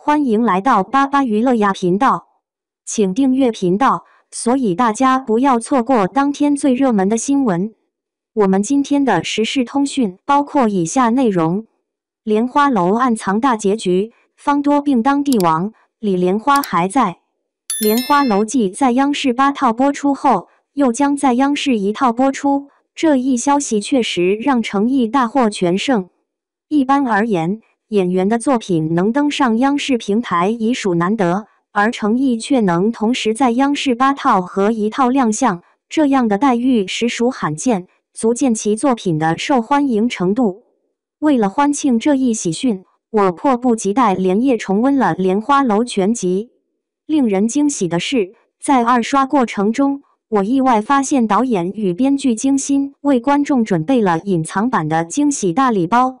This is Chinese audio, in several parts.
欢迎来到巴巴娱乐呀频道，请订阅频道，所以大家不要错过当天最热门的新闻。我们今天的时事通讯包括以下内容：莲花楼暗藏大结局，方多病当帝王，李莲花还在。莲花楼继在央视8套播出后，又将在央视1套播出，这一消息确实让诚意大获全胜。一般而言，演员的作品能登上央视平台已属难得，而诚意却能同时在央视8套和1套亮相，这样的待遇实属罕见，足见其作品的受欢迎程度。为了欢庆这一喜讯，我迫不及待连夜重温了《莲花楼》全集。令人惊喜的是，在2刷过程中，我意外发现导演与编剧精心为观众准备了隐藏版的惊喜大礼包。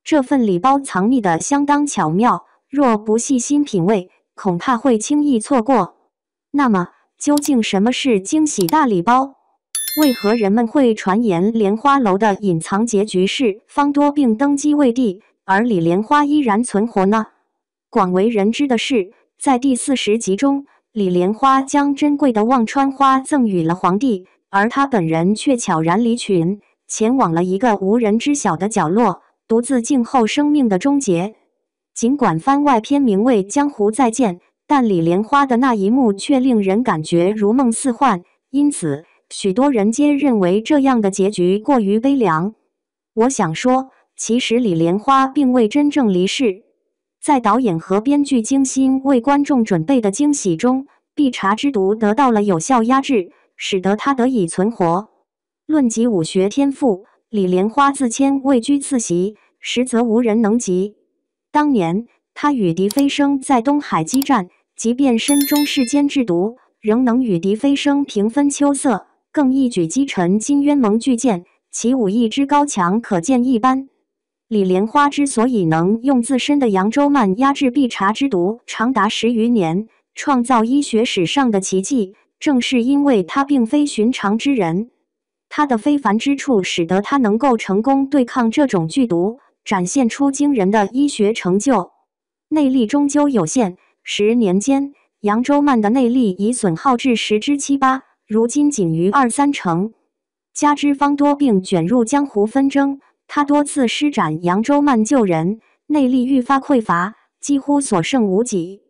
这份礼包藏匿得相当巧妙，若不细心品味，恐怕会轻易错过。那么，究竟什么是惊喜大礼包？为何人们会传言莲花楼的隐藏结局是方多病登基为帝，而李莲花依然存活呢？广为人知的是，在第40集中，李莲花将珍贵的忘川花赠予了皇帝，而他本人却悄然离群，前往了一个无人知晓的角落，独自静候生命的终结。尽管番外篇名为《江湖再见》，但李莲花的那一幕却令人感觉如梦似幻，因此许多人皆认为这样的结局过于悲凉。我想说，其实李莲花并未真正离世。在导演和编剧精心为观众准备的惊喜中，碧茶之毒得到了有效压制，使得他得以存活。论及武学天赋，李莲花自谦位居次席，实则无人能及。当年他与狄飞升在东海激战，即便身中世间之毒，仍能与狄飞升平分秋色，更一举击沉金渊盟巨剑，其武艺之高强可见一斑。李莲花之所以能用自身的扬州慢压制碧茶之毒长达10余年，创造医学史上的奇迹，正是因为他并非寻常之人。他的非凡之处使得他能够成功对抗这种剧毒，展现出惊人的医学成就。内力终究有限，10年间，扬州慢的内力已损耗至10之7、8，如今仅余2、3成。加之方多病卷入江湖纷争，他多次施展扬州慢救人，内力愈发匮乏，几乎所剩无几。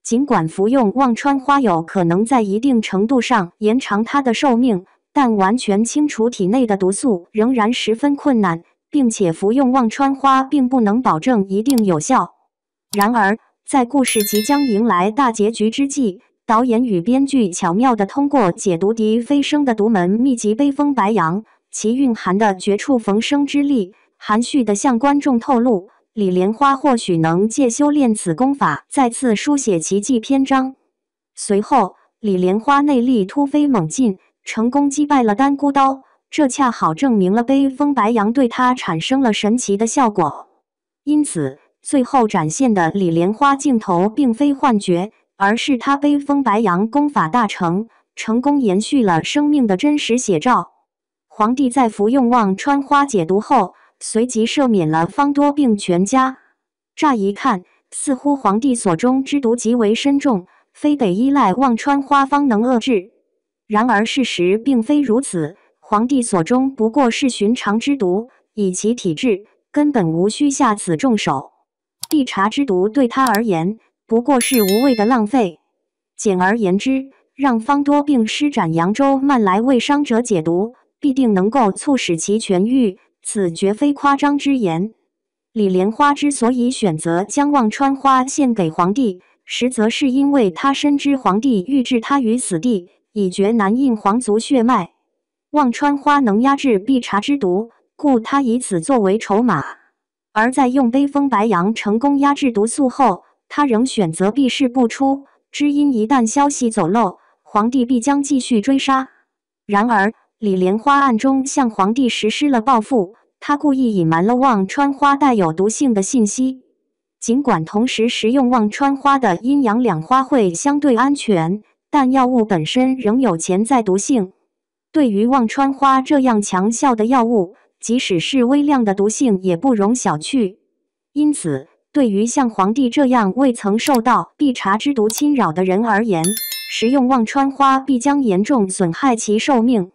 尽管服用忘川花有可能在一定程度上延长他的寿命，但完全清除体内的毒素仍然十分困难，并且服用忘川花并不能保证一定有效。然而，在故事即将迎来大结局之际，导演与编剧巧妙地通过解读狄飞升的独门秘籍悲风白杨，其蕴含的绝处逢生之力，含蓄地向观众透露，李莲花或许能借修炼此功法，再次书写奇迹篇章。随后，李莲花内力突飞猛进，成功击败了丹孤刀，这恰好证明了悲风白杨对他产生了神奇的效果。因此，最后展现的李莲花镜头并非幻觉，而是他悲风白杨功法大成，成功延续了生命的真实写照。皇帝在服用忘川花解毒后，随即赦免了方多病全家。乍一看，似乎皇帝所中之毒极为深重，非得依赖忘川花方能遏制。然而事实并非如此，皇帝所中不过是寻常之毒，以其体质，根本无需下此重手。碧茶之毒对他而言，不过是无谓的浪费。简而言之，让方多病施展扬州慢来为伤者解毒，必定能够促使其痊愈，此绝非夸张之言。李莲花之所以选择将忘川花献给皇帝，实则是因为他深知皇帝欲置他于死地，以绝难应皇族血脉。忘川花能压制碧茶之毒，故他以此作为筹码。而在用悲风白杨成功压制毒素后，他仍选择避世不出，只因一旦消息走漏，皇帝必将继续追杀。然而，李莲花暗中向皇帝实施了报复，他故意隐瞒了忘川花带有毒性的信息。尽管同时食用忘川花的阴阳两花会相对安全，但药物本身仍有潜在毒性。对于忘川花这样强效的药物，即使是微量的毒性也不容小觑。因此，对于像皇帝这样未曾受到碧茶之毒侵扰的人而言，食用忘川花必将严重损害其寿命。